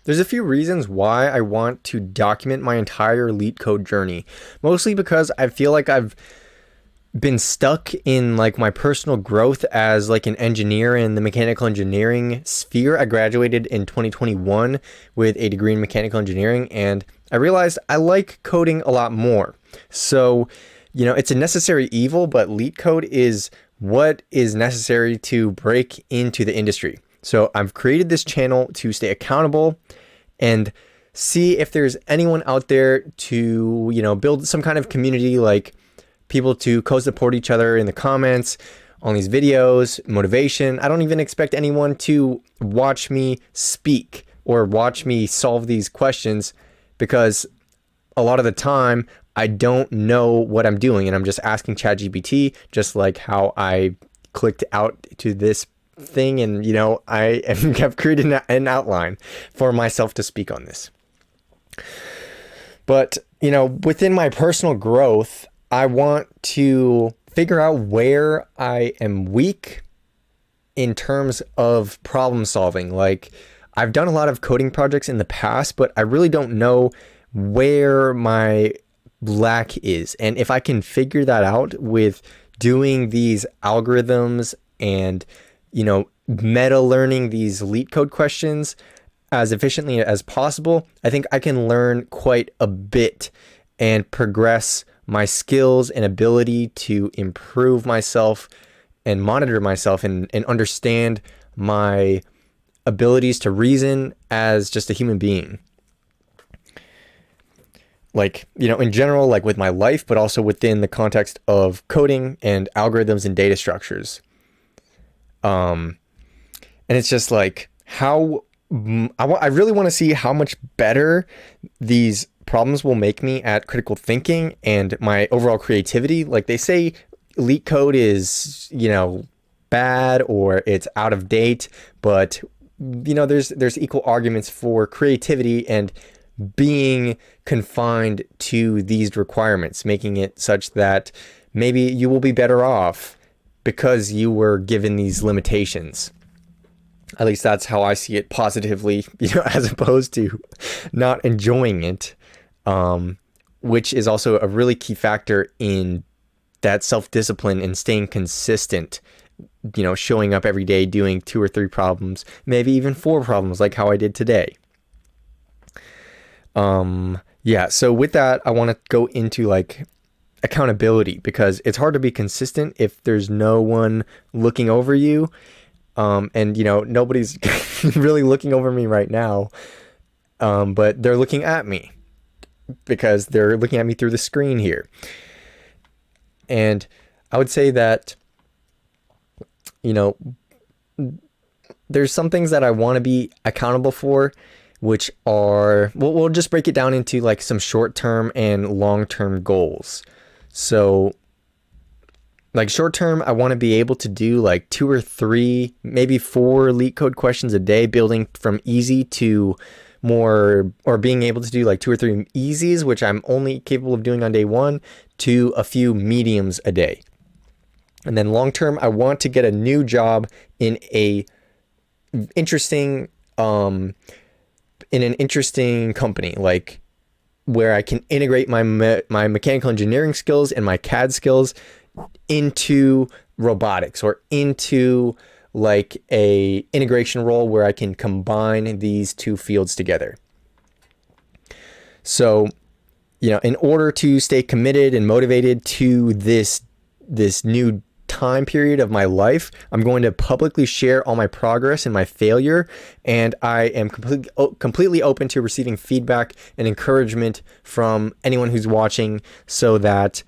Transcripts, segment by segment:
There's a few reasons why I want to document my entire LeetCode journey. Mostly because I feel like I've been stuck in like my personal growth as like an engineer in the mechanical engineering sphere. I graduated in 2021 with a degree in mechanical engineering, and I realized I like coding a lot more. So, it's a necessary evil, but LeetCode is what is necessary to break into the industry. So I've created this channel to stay accountable and see if there's anyone out there to, build some kind of community, like people to co-support each other in the comments on these videos, motivation. I don't even expect anyone to watch me speak or watch me solve these questions, because a lot of the time I don't know what I'm doing and I'm just asking ChatGPT, just like how I clicked out to this thing and, I have created an outline for myself to speak on this. But, within my personal growth, I want to figure out where I am weak in terms of problem solving. Like, I've done a lot of coding projects in the past, but I really don't know where my lack is. And if I can figure that out with doing these algorithms and, meta learning these LeetCode questions as efficiently as possible, I think I can learn quite a bit and progress my skills and ability to improve myself and monitor myself and understand my abilities to reason as just a human being. Like, in general, like with my life, but also within the context of coding and algorithms and data structures. And it's just like how I really want to see how much better these problems will make me at critical thinking and my overall creativity. Like they say LeetCode is, bad or it's out of date, but there's equal arguments for creativity and being confined to these requirements, making it such that maybe you will be better off because you were given these limitations. At least that's how I see it positively, as opposed to not enjoying it, which is also a really key factor in that self-discipline and staying consistent, showing up every day, doing 2 or 3 problems, maybe even 4 problems like how I did today. So with that, I want to go into like accountability, because it's hard to be consistent if there's no one looking over you. And nobody's really looking over me right now. But they're looking at me because they're looking at me through the screen here. And I would say that, there's some things that I want to be accountable for, which are, we'll just break it down into like some short-term and long-term goals. So like short term, I want to be able to do like 2 or 3, maybe 4 LeetCode questions a day, building from easy to more, or being able to do like 2 or 3 easies, which I'm only capable of doing on day 1, to a few mediums a day. And then long term, I want to get a new job in a interesting, in an interesting company, like where I can integrate my mechanical engineering skills and my CAD skills into robotics, or into like a integration role where I can combine these 2 fields together. So, in order to stay committed and motivated to this new time period of my life, I'm going to publicly share all my progress and my failure, and I am completely open to receiving feedback and encouragement from anyone who's watching, so that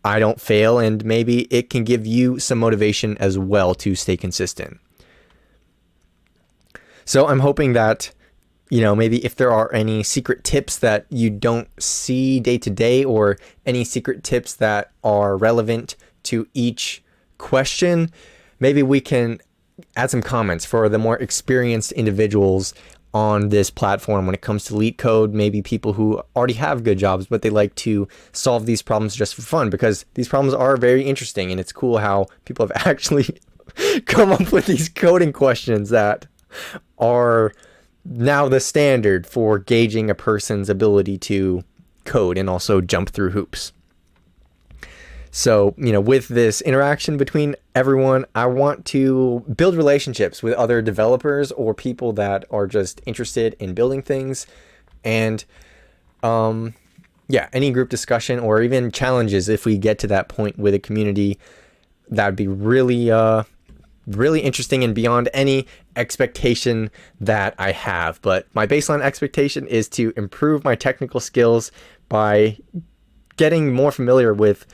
I don't fail, and maybe it can give you some motivation as well to stay consistent. So I'm hoping that, maybe if there are any secret tips that you don't see day to day, or any secret tips that are relevant to each question, maybe we can add some comments for the more experienced individuals on this platform when it comes to LeetCode. Maybe people who already have good jobs, but they like to solve these problems just for fun, because these problems are very interesting, and it's cool how people have actually come up with these coding questions that are now the standard for gauging a person's ability to code and also jump through hoops. So, with this interaction between everyone, I want to build relationships with other developers or people that are just interested in building things. And any group discussion or even challenges, if we get to that point with a community, that'd be really really interesting and beyond any expectation that I have. But my baseline expectation is to improve my technical skills by getting more familiar with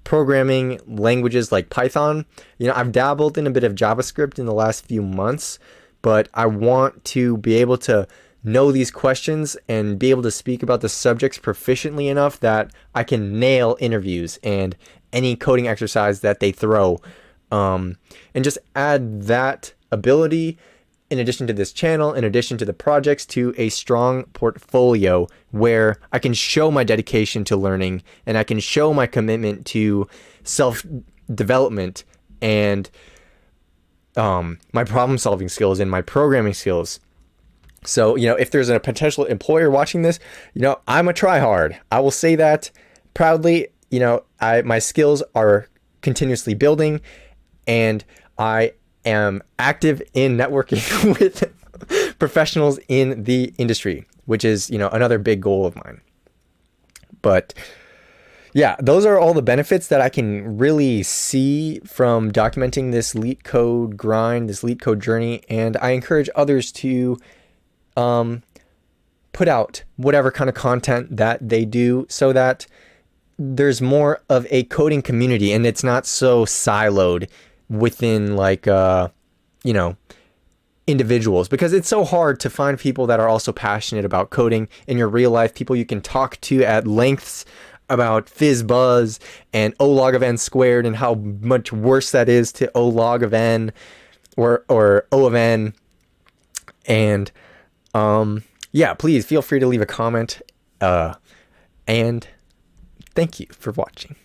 programming languages like Python. I've dabbled in a bit of JavaScript in the last few months, but I want to be able to know these questions and be able to speak about the subjects proficiently enough that I can nail interviews and any coding exercise that they throw. And just add that ability in addition to this channel, in addition to the projects, to a strong portfolio where I can show my dedication to learning and I can show my commitment to self-development and my problem-solving skills and my programming skills. So, if there's a potential employer watching this, I'm a tryhard. I will say that proudly. My skills are continuously building, and I am active in networking with professionals in the industry, which is, another big goal of mine. But yeah, those are all the benefits that I can really see from documenting this LeetCode grind, this LeetCode journey. And I encourage others to put out whatever kind of content that they do so that there's more of a coding community and it's not so siloed within individuals, because it's so hard to find people that are also passionate about coding in your real life, people you can talk to at lengths about FizzBuzz and O log of n squared and how much worse that is to O log of n or O of n. And please feel free to leave a comment, and thank you for watching.